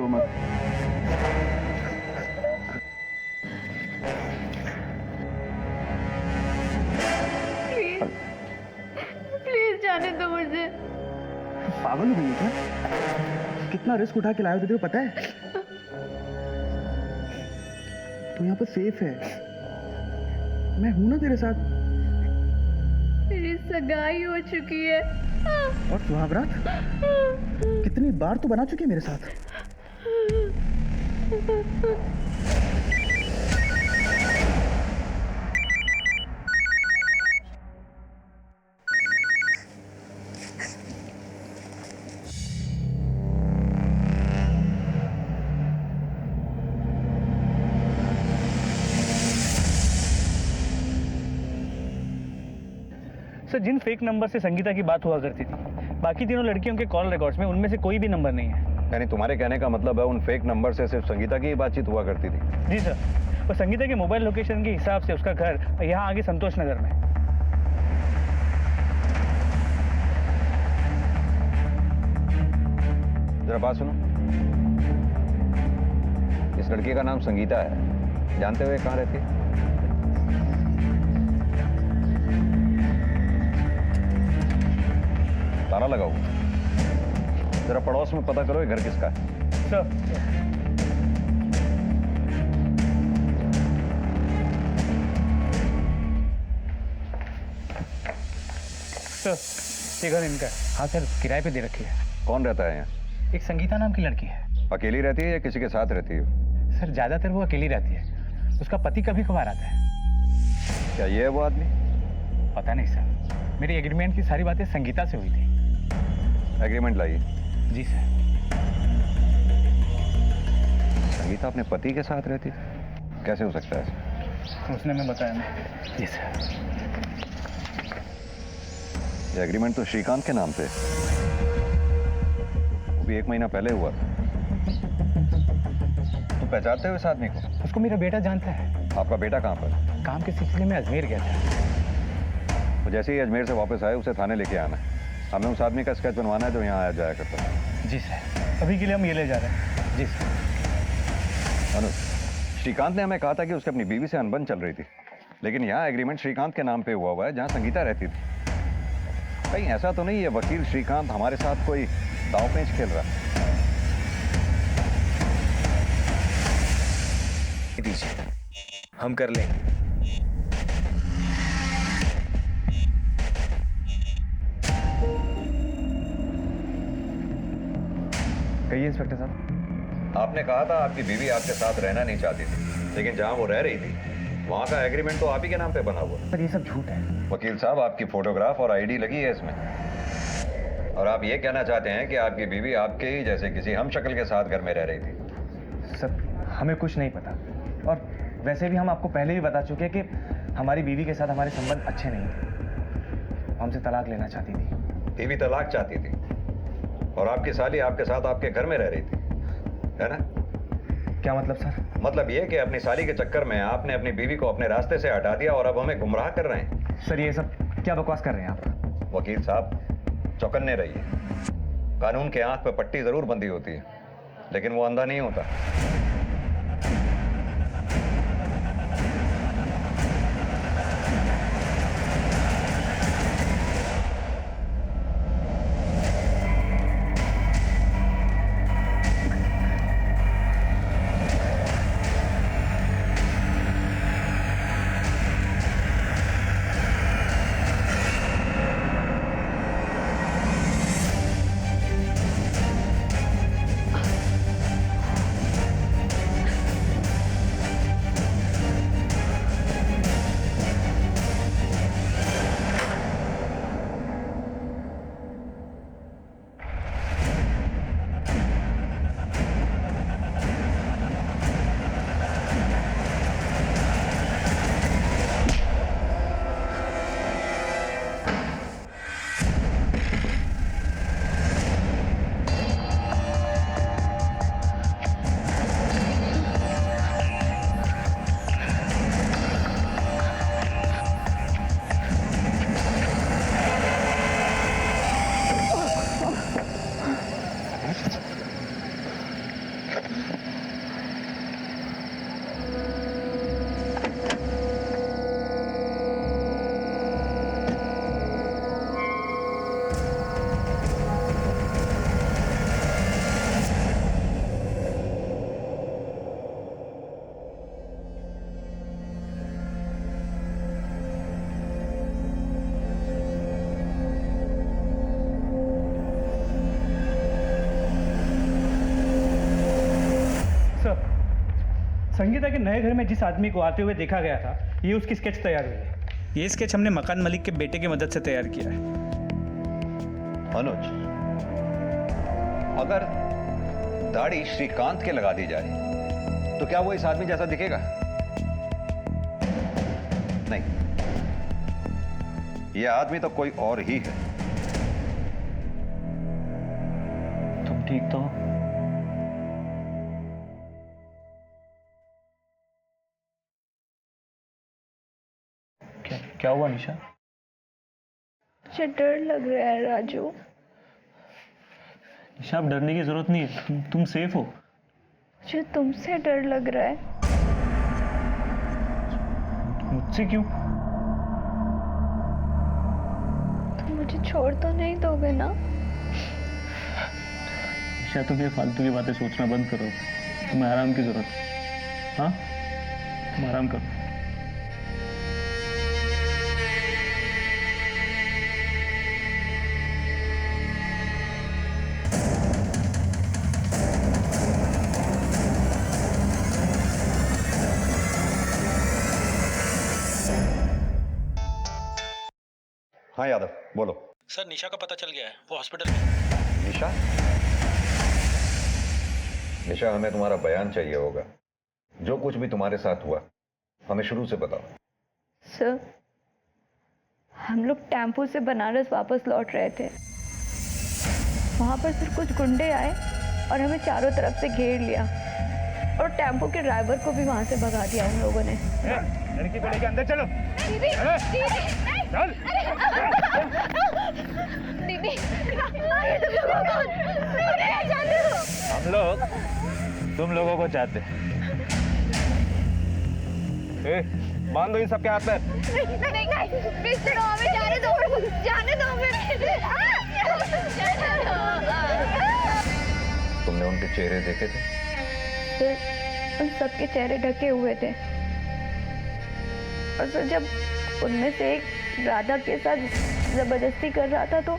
रो मत। प्लीज जाने दो मुझे। पागल हो गई है क्या? कितना रिस्क उठा के लाए हो, तुझे पता है? तो यहाँ पर सेफ है, मैं हूं ना तेरे साथ। मेरी सगाई हो चुकी है। और सुहागरात कितनी बार तो बना चुकी है मेरे साथ। सर, जिन फेक नंबर से संगीता की बात हुआ करती थी, बाकी तीनों लड़कियों के कॉल रिकॉर्ड्स में उनमें से कोई भी नंबर नहीं है। यानी तुम्हारे कहने का मतलब है उन फेक नंबर से सिर्फ संगीता की ही बातचीत हुआ करती थी? जी सर, और संगीता के मोबाइल लोकेशन के हिसाब से उसका घर यहाँ आगे संतोष नगर में। जरा बात सुनो, इस लड़की का नाम संगीता है, जानते हुए कहाँ रहती है? ताला लगाओ, जरा पड़ोस में पता करो ये घर किसका है। सर, ये घर इनका है। हाँ सर, किराए पे दे रखी है। कौन रहता है यहाँ? एक संगीता नाम की लड़की है। अकेली रहती है या किसी के साथ रहती है? सर, ज्यादातर वो अकेली रहती है, उसका पति कभी कभार आता है। क्या ये है वो आदमी? पता नहीं सर, मेरी एग्रीमेंट की सारी बातें संगीता से हुई थी। एग्रीमेंट लाइए। जी सर। संगीता अपने पति के साथ रहती थी? कैसे हो सकता है? उसने मैं बताया नहीं। जी सर। ये एग्रीमेंट तो श्रीकांत के नाम पे, वो भी 1 महीना पहले हुआ था। तुम पहचानते हो इस आदमी को? उसको मेरा बेटा जानता है। आपका बेटा कहाँ पर? काम के सिलसिले में अजमेर गया था। वो जैसे ही अजमेर से वापस आए उसे थाने लेके आना है। हमें उस आदमी का स्केच बनवाना है जो यहाँ आया जाया करता है। जी सर, अभी के लिए हम ये ले जा रहे हैं। जी सर। अनुज, श्रीकांत ने हमें कहा था कि उसकी अपनी बीवी से अनबन चल रही थी, लेकिन यहाँ एग्रीमेंट श्रीकांत के नाम पे हुआ है जहाँ संगीता रहती थी। कहीं ऐसा तो नहीं है वकील श्रीकांत हमारे साथ कोई दांव पेंच खेल रहा है? दीजिए, हम कर लेंगे। कहिए इंस्पेक्टर साहब। आपने कहा था आपकी बीवी आपके साथ रहना नहीं चाहती थी, लेकिन जहाँ वो रह रही थी वहाँ का एग्रीमेंट तो आप ही के नाम पे बना हुआ। पर ये सब झूठ है। वकील साहब, आपकी फोटोग्राफ और आईडी लगी है इसमें, और आप ये कहना चाहते हैं कि आपकी बीवी आपके ही जैसे किसी हम शक्ल के साथ घर में रह रही थी? सर, हमें कुछ नहीं पता, और वैसे भी हम आपको पहले भी बता चुके कि हमारी बीवी के साथ हमारे संबंध अच्छे नहीं थे। हमसे तलाक लेना चाहती थी। बीवी तलाक चाहती थी और आपकी साली आपके साथ आपके घर में रह रही थी, है ना? क्या मतलब सर? मतलब ये कि अपनी साली के चक्कर में आपने अपनी बीवी को अपने रास्ते से हटा दिया और अब हमें गुमराह कर रहे हैं। सर, ये सब क्या बकवास कर रहे हैं आप? वकील साहब, चौकन्ने रहिए। कानून के आंख पे पट्टी जरूर बंधी होती है, लेकिन वो अंधा नहीं होता। संगीता के नए घर में जिस आदमी को आते हुए देखा गया था, ये उसकी स्केच तैयार हुई है। ये स्केच हमने मकान मलिक के बेटे की मदद से तैयार किया है। अनुज, अगर दाढ़ी श्रीकांत के लगा दी जाए तो क्या वो इस आदमी जैसा दिखेगा? नहीं, यह आदमी तो कोई और ही है। तुम ठीक तो हो? क्या हुआ निशा? मुझे डर लग रहा है राजू। निशा, अब डरने की जरूरत नहीं है, तुम सेफ हो। मुझे तुमसे डर लग रहा है। मुझसे क्यों? तुम मुझे छोड़ तो नहीं दोगे ना? निशा, तुम ये फालतू की बातें सोचना बंद करो। तुम्हें आराम की जरूरत है। हाँ, तुम आराम करो। हाँ यादव, बोलो। सर, निशा का पता चल गया है, वो हॉस्पिटल में। निशा? निशा, हमें तुम्हारा बयान चाहिए होगा। जो कुछ भी तुम्हारे साथ हुआ हमें शुरू से बताओ। सर, हम लोग टेम्पो से बनारस वापस लौट रहे थे। वहां पर सिर्फ कुछ गुंडे आए और हमें चारों तरफ से घेर लिया और टेम्पो के ड्राइवर को भी वहां से भगा दिया उन लोगों ने। लड़की को लेके अंदर चलो। दीदी, चल। दीदी, ये तुम लोगों को नहीं जाने दो। हम लोग तुम लोगों को चाहते हैं। बांध दो इन सबके हाथ में। नहीं, प्लीज छोड़ो, हमें जाने दो, जाने दो हमें। तुमने उनके चेहरे देखे थे? सर, उन सबके चेहरे ढके हुए थे और सर जब उनमें से एक राधा के साथ जबरदस्ती कर रहा था तो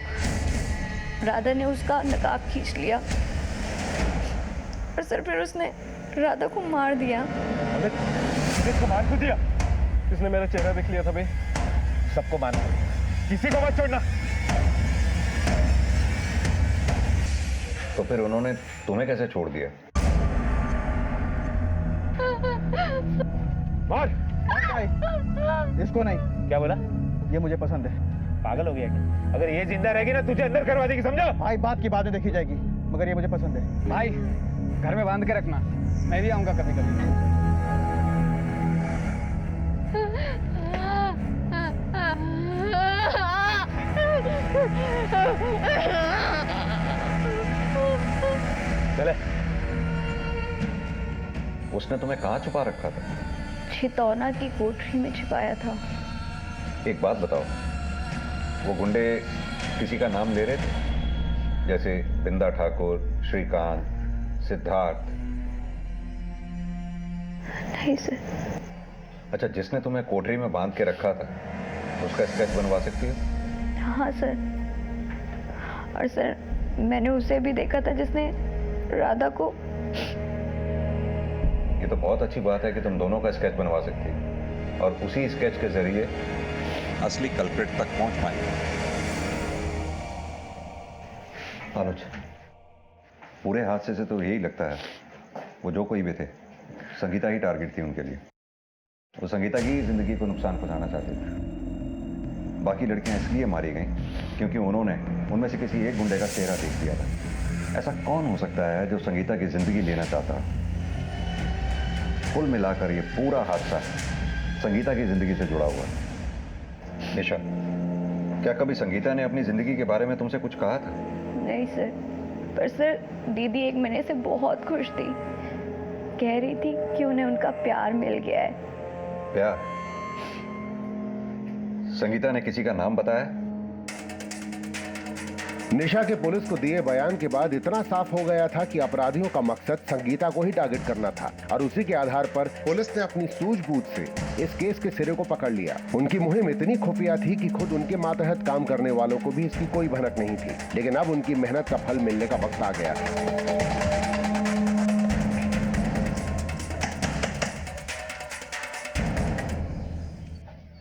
राधा ने उसका नकाब खींच लिया और सर फिर उसने राधा को मार दिया। अबे, किसको मार क्यों दिया? किसने मेरा चेहरा देख लिया था बे? सबको मारना, किसी को मत छोड़ना। तो फिर उन्होंने तुम्हें कैसे छोड़ दिया? मार। इसको नहीं। क्या बोला? ये मुझे पसंद है। पागल हो गया क्या? अगर ये जिंदा रहेगी ना तुझे अंदर करवा देगी, समझो? भाई, बात की बातें देखी जाएगी, मगर ये मुझे पसंद है। भाई, घर में बांध के रखना, मैं भी आऊंगा कभी कभी। चले। उसने तुम्हें कहाँ छुपा रखा था? छितौना की कोठरी में छिपाया था। एक बात बताओ, वो गुंडे किसी का नाम ले रहे थे? जैसे बिंदा ठाकुर, श्रीकांत, सिद्धार्थ? नहीं सर। अच्छा, जिसने तुम्हें कोठरी में बांध के रखा था उसका स्केच बनवा सकती हो? हाँ सर, और सर मैंने उसे भी देखा था जिसने राधा को। ये तो बहुत अच्छी बात है कि तुम दोनों का स्केच बनवा सकती हो और उसी स्केच के जरिए असली कल्प्रिट तक पहुंच पाएंगे। अनुज, पूरे हादसे से तो यही लगता है वो जो कोई भी थे, संगीता ही टारगेट थी उनके लिए। वो संगीता की जिंदगी को नुकसान पहुंचाना चाहते थे। बाकी लड़कियां इसलिए मारी गईं क्योंकि उन्होंने उनमें से किसी एक गुंडे का चेहरा देख लिया था। ऐसा कौन हो सकता है जो संगीता की जिंदगी लेना चाहता? कुल मिलाकर ये पूरा हादसा संगीता की जिंदगी से जुड़ा हुआ है। निशा, क्या कभी संगीता ने अपनी जिंदगी के बारे में तुमसे कुछ कहा था? नहीं सर, पर सर दीदी 1 महीने से बहुत खुश थी। कह रही थी कि उन्हें उनका प्यार मिल गया है। प्यार? संगीता ने किसी का नाम बताया? निशा के पुलिस को दिए बयान के बाद इतना साफ हो गया था कि अपराधियों का मकसद संगीता को ही टारगेट करना था और उसी के आधार पर पुलिस ने अपनी सूझबूझ से इस केस के सिरे को पकड़ लिया। उनकी मुहिम इतनी खुफिया थी कि खुद उनके मातहत काम करने वालों को भी इसकी कोई भनक नहीं थी, लेकिन अब उनकी मेहनत का फल मिलने का वक्त आ गया।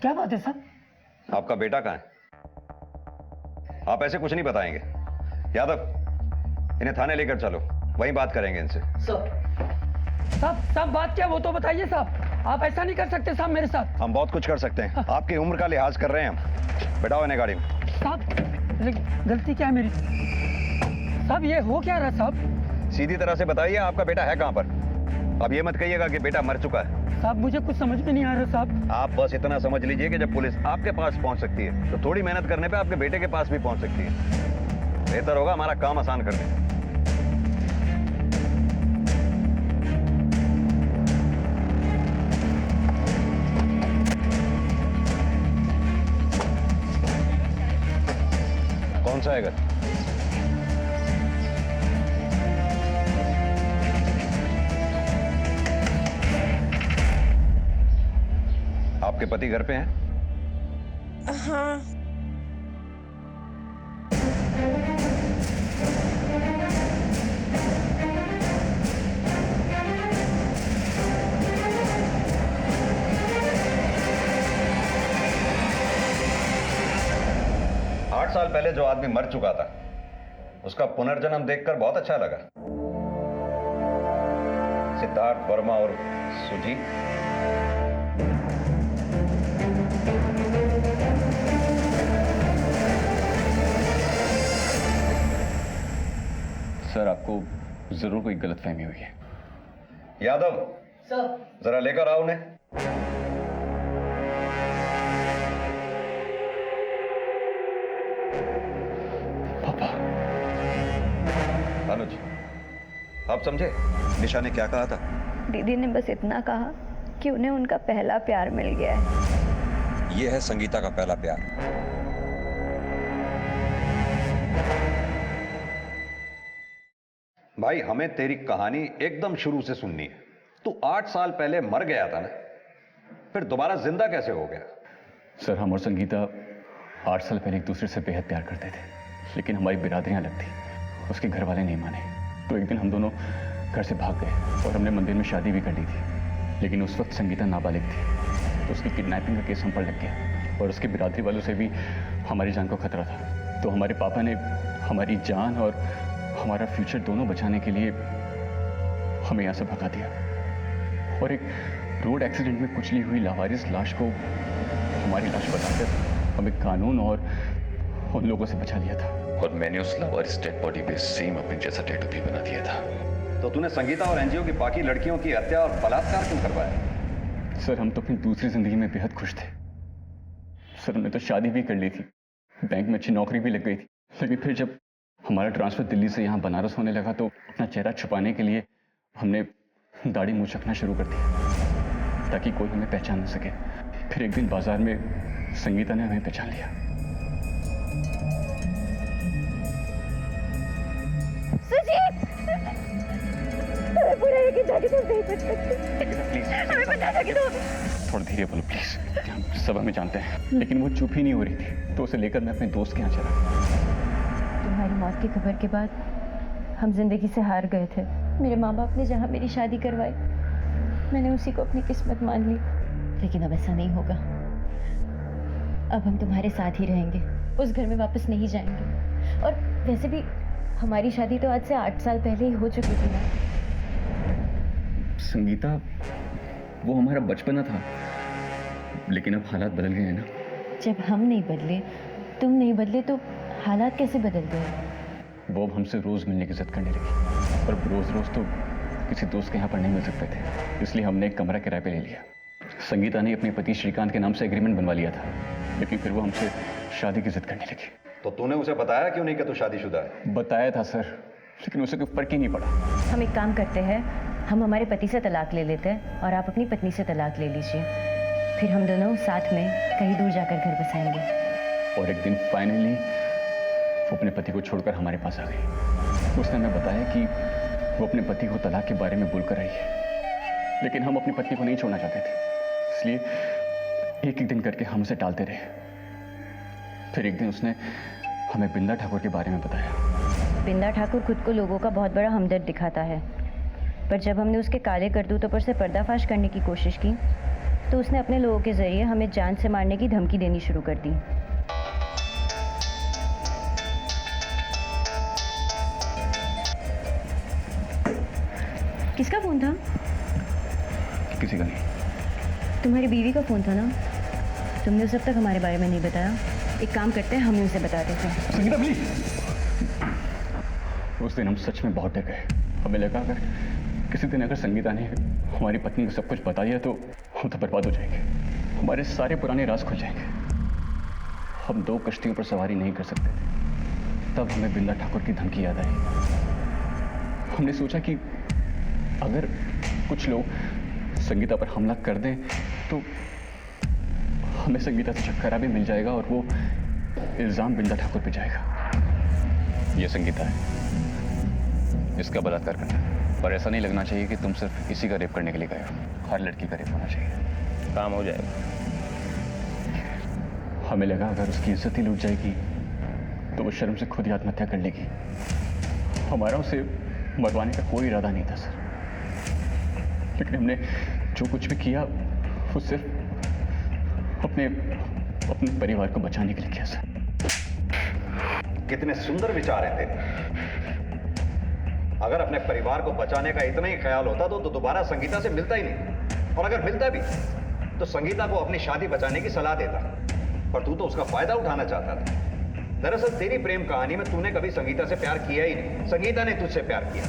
क्या बात है साहब? आपका बेटा कहाँ है? आप ऐसे कुछ नहीं बताएंगे। यादव, इन्हें थाने लेकर चलो, वहीं बात करेंगे इनसे। साहब बात क्या वो तो बताइए साहब। आप ऐसा नहीं कर सकते साहब मेरे साथ। हम बहुत कुछ कर सकते हैं। आपकी उम्र का लिहाज कर रहे हैं हम। बैठाओ इन्हें गाड़ी में। साहब गलती क्या है मेरी? साहब ये हो क्या रहा साहब? सीधी तरह से बताइए, आपका बेटा है कहाँ पर? अब ये मत कहिएगा कि बेटा मर चुका है। साहब मुझे कुछ समझ में नहीं आ रहा साहब। आप बस इतना समझ लीजिए कि जब पुलिस आपके पास पहुंच सकती है तो थोड़ी मेहनत करने पे आपके बेटे के पास भी पहुंच सकती है। बेहतर होगा हमारा काम आसान कर दें। कौन सा है घर? आपके पति घर पे हैं? हाँ। 8 साल पहले जो आदमी मर चुका था उसका पुनर्जन्म देखकर बहुत अच्छा लगा। सिद्धार्थ वर्मा और सुजीत। सर आपको जरूर कोई गलतफहमी हुई है। यादव सर जरा लेकर आओ उन्हें। पापा। अनुज, आप समझे निशा ने क्या कहा था? दीदी ने बस इतना कहा कि उन्हें उनका पहला प्यार मिल गया है। यह है संगीता का पहला प्यार। भाई हमें तेरी कहानी एकदम शुरू से सुननी है। तू 8 साल पहले मर गया था ना, फिर दोबारा जिंदा कैसे हो गया? सर हम और संगीता 8 साल पहले एक दूसरे से बेहद प्यार करते थे, लेकिन हमारी बिरादरियां अलग थी। उसके घर वाले नहीं माने, तो एक दिन हम दोनों घर से भाग गए और हमने मंदिर में शादी भी कर ली थी। लेकिन उस वक्त संगीता नाबालिग थी, तो उसकी किडनैपिंग का केस हम पर लग गया और उसके बिरादरी वालों से भी हमारी जान को खतरा था। तो हमारे पापा ने हमारी जान और हमारा फ्यूचर दोनों बचाने के लिए हमें यहाँ से भगा दिया और एक रोड एक्सीडेंट में कुचली हुई लावारिस लाश को हमारी लाश बताकर हमें कानून और उन लोगों से बचा लिया था। और मैंने उस लावारिस डेड बॉडी पे सेम अपने जैसा टैटू भी बना दिया था। तो तूने संगीता और एनजीओ की बाकी लड़कियों की हत्या और बलात्कार क्यों करवाया? सर हम तो अपनी दूसरी जिंदगी में बेहद खुश थे। सर हमने तो शादी भी कर ली थी, बैंक में अच्छी नौकरी भी लग गई थी। लेकिन फिर जब हमारा ट्रांसफर दिल्ली से यहाँ बनारस होने लगा तो अपना चेहरा छुपाने के लिए हमने दाढ़ी मूंछ रखना शुरू कर दिया ताकि कोई हमें पहचान न सके। फिर एक दिन बाजार में संगीता ने हमें पहचान लिया। सुजीत! हमें बुरा है कि जाके तुम नहीं बच सकते। हमें बता दो कि तुम। थोड़ा धीरे बोलो प्लीज। हम सब हमें जानते हैं, लेकिन वो चुप ही नहीं हो रही थी, तो उसे लेकर मैं अपने दोस्त के यहाँ चला। तुम्हारी मौत की खबर के बाद हम जिंदगी से हार गए थे। मेरे माँ बाप ने जहाँ मेरी शादी करवाई, मैंने उसी को अपनी किस्मत मान ली। लेकिन अब ऐसा नहीं होगा। अब हम तुम्हारे साथ ही रहेंगे, उस घर में वापस नहीं जाएंगे। और वैसे भी हमारी शादी तो आज से 8 साल पहले ही हो चुकी थी ना। संगीता, वो हमारा बचपना था, लेकिन अब हालात बदल गए हैं ना। जब हम नहीं बदले, तुम नहीं बदले, तो हालात कैसे बदल गए? वो अब हमसे रोज मिलने की जिद करने लगी, और रोज रोज तो किसी दोस्त के यहाँ पर नहीं मिल सकते थे, इसलिए हमने एक कमरा किराए पे ले लिया। संगीता ने अपने पति श्रीकांत के नाम से एग्रीमेंट बनवा लिया था, लेकिन फिर वो हमसे शादी की जिद करने लगी। तो तूने उसे बताया क्यों नहीं कि तू शादीशुदा है? बताया था सर, लेकिन उसे कोई फर्क ही नहीं पड़ा। हम एक काम करते हैं, हम हमारे पति से तलाक ले लेते हैं और आप अपनी पत्नी से तलाक ले लीजिए। फिर हम दोनों साथ में कहीं दूर जाकर घर बसाएंगे। और एक दिन फाइनली वो अपने पति को छोड़कर हमारे पास आ गई। उसने हमें बताया कि वो अपने पति को तलाक के बारे में बोलकर आई है, लेकिन हम अपनी पत्नी को नहीं छोड़ना चाहते थे, इसलिए एक एक दिन करके हम उसे टालते रहे। फिर एक दिन उसने हमें बिंदा ठाकुर के बारे में बताया। बिंदा ठाकुर खुद को लोगों का बहुत बड़ा हमदर्द दिखाता है, पर जब हमने उसके काले करतूतों पर से पर्दाफाश करने की कोशिश की तो तो उसने अपने लोगों के जरिए हमें जान से मारने की धमकी देनी शुरू कर दी। किसका फोन था? किसी का नहीं। तुम्हारी बीवी का फोन था ना? तुमने उसे अब तक हमारे बारे में नहीं बताया। एक काम करते हैं, हम ही उसे बता देते हैं। संगीता प्लीज। उस दिन हम सच में बहुत डर गए। हमें लगा अगर किसी दिन अगर संगीता ने हमारी पत्नी को सब कुछ बता दिया तो हम तो बर्बाद हो जाएंगे, हमारे सारे पुराने राज खुल जाएंगे। हम 2 कश्तियों पर सवारी नहीं कर सकते थे। तब हमें बिंदा ठाकुर की धमकी याद आई। हमने सोचा कि अगर कुछ लोग संगीता पर हमला कर दें तो हमें संगीता से छुटकारा भी मिल जाएगा और वो इल्जाम बिंदा ठाकुर पे जाएगा। ये संगीता है, इसका बलात्कार करना है। पर ऐसा नहीं लगना चाहिए कि तुम सिर्फ इसी का रेप करने के लिए गए हो। हर लड़की का रेप होना चाहिए। काम हो जाएगा। हमें लगा अगर उसकी इज्जत ही लूट जाएगी तो वो शर्म से खुद ही आत्महत्या कर लेगी। हमारा उसे मरवाने का कोई इरादा नहीं था सर, लेकिन हमने जो कुछ भी किया वो सिर्फ अपने परिवार को बचाने के लिए किया सर। कितने सुंदर विचार हैं तेरे। अगर अपने परिवार को बचाने का इतना ही ख्याल होता तो दोबारा संगीता से मिलता ही नहीं, और अगर मिलता भी तो संगीता को अपनी शादी बचाने की सलाह देता। पर तू तो उसका फायदा उठाना चाहता था। दरअसल तेरी प्रेम कहानी में तूने कभी संगीता से प्यार किया ही नहीं, संगीता ने तुझसे प्यार किया।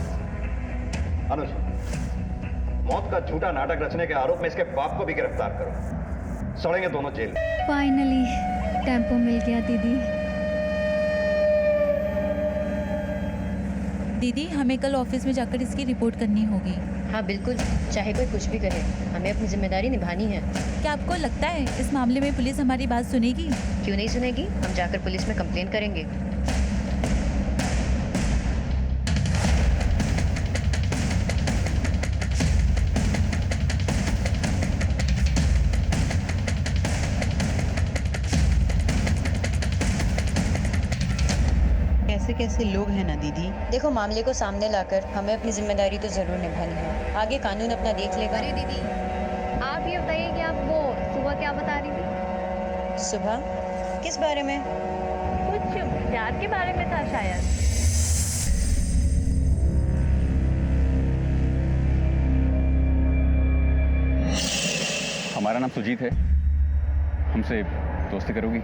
अनुज, मौत का झूठा नाटक रचने के आरोप में इसके बाप को भी गिरफ्तार करो। सड़ेंगे दोनों जेल। फाइनली टेम्पो मिल गया दीदी। दीदी, हमें कल ऑफिस में जाकर इसकी रिपोर्ट करनी होगी। हाँ बिल्कुल, चाहे कोई कुछ भी कहे, हमें अपनी जिम्मेदारी निभानी है। क्या आपको लगता है इस मामले में पुलिस हमारी बात सुनेगी? क्यों नहीं सुनेगी? हम जाकर पुलिस में कंप्लेन करेंगे। कैसे कैसे लोग हैं ना दीदी। देखो, मामले को सामने लाकर हमें अपनी जिम्मेदारी तो जरूर निभानी है। आगे कानून अपना देख लेगा। अरे दीदी, आप ये बताइए कि आप वो सुबह क्या बता रही थी? सुबह किस बारे में? कुछ प्यार के बारे में था शायद। हमारा नाम सुजीत है, हमसे दोस्ती करोगी?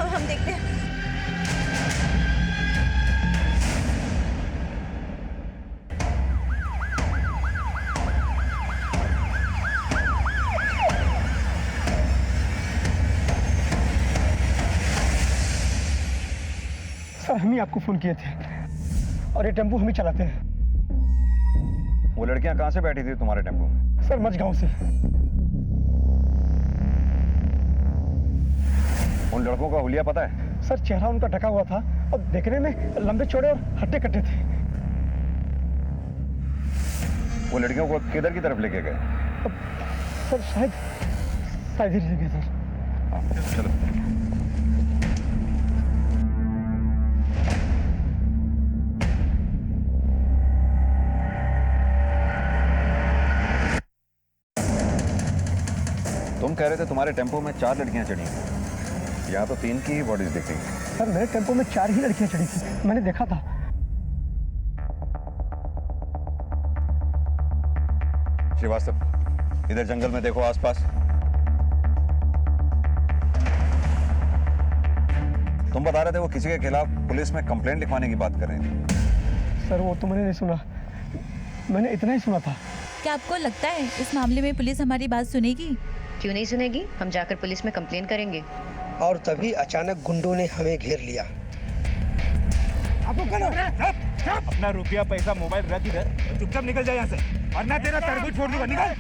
हम देखते हैं। सर, हम ही आपको फोन किए थे और ये टेम्पो हम ही चलाते हैं। वो लड़कियां कहां से बैठी थी तुम्हारे टेम्पो में? सर, मझगांव से। उन लड़कों का हुलिया पता है? सर, चेहरा उनका ढका हुआ था और देखने में लंबे चौड़े और हट्टे कट्टे थे। वो लड़कियों को किधर की तरफ लेके गए? सर, शायद ही गए सर। चलो। तुम कह रहे थे तुम्हारे टेम्पो में 4 लड़कियां चढ़ी हैं। यहाँ तो 3 की ही बॉडीज दिख रही हैं। सर, मेरे टेम्पो में 4 ही लड़कियां चढ़ी थी, मैंने देखा था। श्रीवास्तव, इधर जंगल में देखो आसपास। तुम बता रहे थे वो किसी के खिलाफ पुलिस में कंप्लेंट लिखवाने की बात कर रहे थे। सर, वो तो मैंने नहीं सुना, मैंने इतना ही सुना था। क्या आपको लगता है इस मामले में पुलिस हमारी बात सुनेगी? क्यों नहीं सुनेगी? हम जाकर पुलिस में कंप्लेन करेंगे। और तभी अचानक गुंडों ने हमें घेर लिया। अपना रुपया पैसा मोबाइल रख इधर, चुपचाप निकल जाए यहाँ से, वरना तेरा तरबूज फोड़ दूंगा। निकल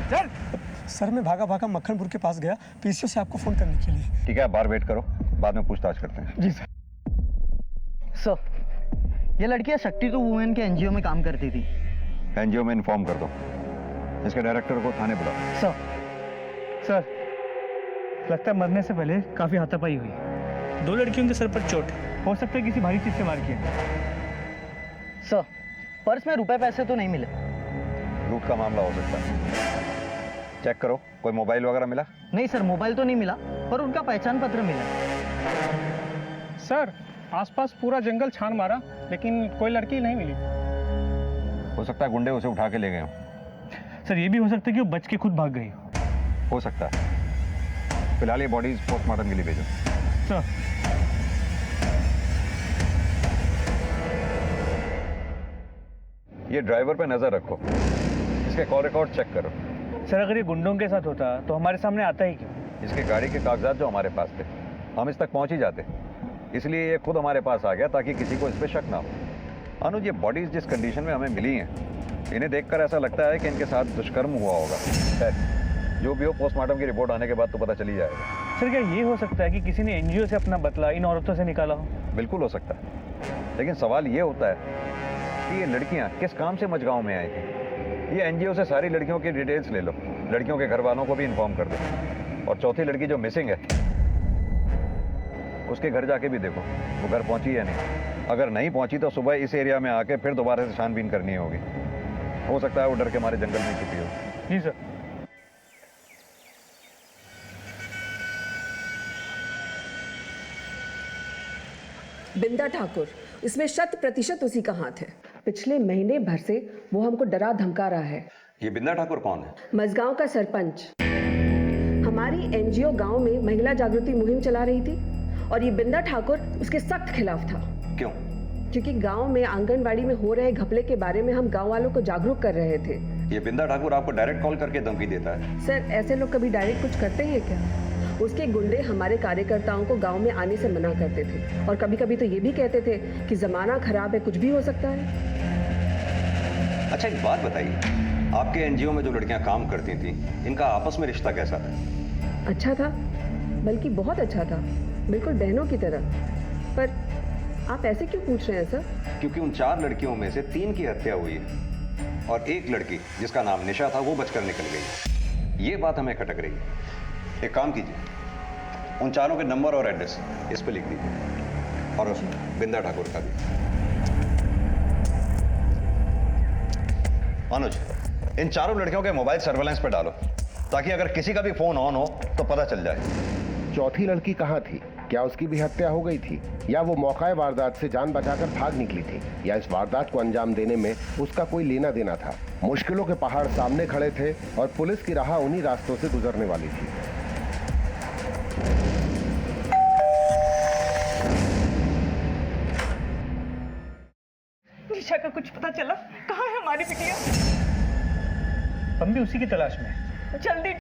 चल। सर मैं भागा भागा मक्खनपुर के पास गया पीसीओ से आपको फोन करने के लिए। ठीक है, आप बाहर वेट करो, बाद में पूछताछ करते हैं। जी सर। सर, ये लड़कियां शक्ति टू वुमेन के एनजीओ में काम करती थी। एनजीओ में इन्फॉर्म कर दो, इसके डायरेक्टर को थाने बुलाओ। सर, लगता है मरने से पहले काफी हाथापाई हुई। 2 लड़कियों के सर पर चोट है, हो सकता है किसी भारी चीज से मार किया। सर, पर्स में रुपए पैसे तो नहीं मिले। लूट का मामला हो सकता है, चेक करो। कोई मोबाइल वगैरह मिला? नहीं सर, मोबाइल तो नहीं मिला, पर उनका पहचान पत्र मिला। सर आसपास पूरा जंगल छान मारा लेकिन कोई लड़की नहीं मिली। हो सकता है गुंडे उसे उठा के ले गए हो। सर, ये भी हो सकता है कि वो बच के खुद भाग गई हो सकता है। फिलहाल ये बॉडीज पोस्टमार्टम के लिए भेजो। सर, ये ड्राइवर पे नजर रखो, इसके कॉल रिकॉर्ड चेक करो। सर अगर ये गुंडों के साथ होता तो हमारे सामने आता ही क्यों? इसकी गाड़ी के कागजात जो हमारे पास थे, हम इस तक पहुंच ही जाते, इसलिए ये खुद हमारे पास आ गया ताकि किसी को इस पे शक ना हो। अनुज, ये बॉडीज जिस कंडीशन में हमें मिली हैं, इन्हें देखकर ऐसा लगता है कि इनके साथ दुष्कर्म हुआ होगा। जो भी हो, पोस्टमार्टम की रिपोर्ट आने के बाद तो पता चल ही जाएगा। सर, क्या ये हो सकता है कि किसी ने एनजीओ से अपना बदला इन औरतों से निकाला हो? बिल्कुल हो सकता है, लेकिन सवाल ये होता है कि ये लड़कियां किस काम से मझगांव में आई थी। ये एनजीओ से सारी लड़कियों की डिटेल्स ले लो, लड़कियों के घर वालों को भी इन्फॉर्म कर दो, और चौथी लड़की जो मिसिंग है उसके घर जाके भी देखो वो घर पहुंची या नहीं। अगर नहीं पहुंची तो सुबह इस एरिया में आके फिर दोबारा से छानबीन करनी होगी। हो सकता है वो डर के मारे जंगल में छुपी हो। जी सर। बिंदा ठाकुर, इसमें 100% उसी का हाथ है। पिछले महीने भर से वो हमको डरा धमका रहा है। ये बिंदा ठाकुर कौन है? मझगांव का सरपंच। हमारी एनजीओ गांव में महिला जागृति मुहिम चला रही थी और ये बिंदा ठाकुर उसके सख्त खिलाफ था। क्यों? क्योंकि गांव में आंगनबाड़ी में हो रहे घपले के बारे में हम गांव वालों को जागरूक कर रहे थे। ये बिंदा ठाकुर आपको डायरेक्ट कॉल करके धमकी देता है? सर, ऐसे लोग कभी डायरेक्ट कुछ करते हैं क्या? उसके गुंडे हमारे कार्यकर्ताओं को गांव में आने से मना करते थे और कभी कभी तो ये भी कहते थे कि जमाना खराब है, कुछ भी हो सकता है। अच्छा, एक बात बताइए, आपके एनजीओ में जो लड़कियां काम करती थी, इनका आपस में रिश्ता कैसा था? अच्छा था, बल्कि बहुत अच्छा था, बिल्कुल बहनों की तरह। पर आप ऐसे क्यों पूछ रहे हैं सर? क्योंकि उन 4 लड़कियों में से 3 की हत्या हुई है और एक लड़की जिसका नाम निशा था वो बचकर निकल गई। ये बात हमें खटक रही है। एक काम कीजिए, उन 4 के नंबर और एड्रेस इस पे लिख दीजिए, और बिंदा ठाकुर का भी। अनुज, इन 4 लड़कियों के मोबाइल सर्वेलेंस पे डालो ताकि अगर किसी का भी फोन ऑन हो तो पता चल जाए। चौथी लड़की कहाँ थी? क्या उसकी भी हत्या हो गई थी, या वो मौका वारदात से जान बचाकर भाग निकली थी, या इस वारदात को अंजाम देने में उसका कोई लेना देना था? मुश्किलों के पहाड़ सामने खड़े थे और पुलिस की राह उन्हीं रास्तों से गुजरने वाली थी। निशा का कुछ पता चला? कहाँ है हमारी बिटिया? हम भी उसी की तलाश में हैं। जल्दी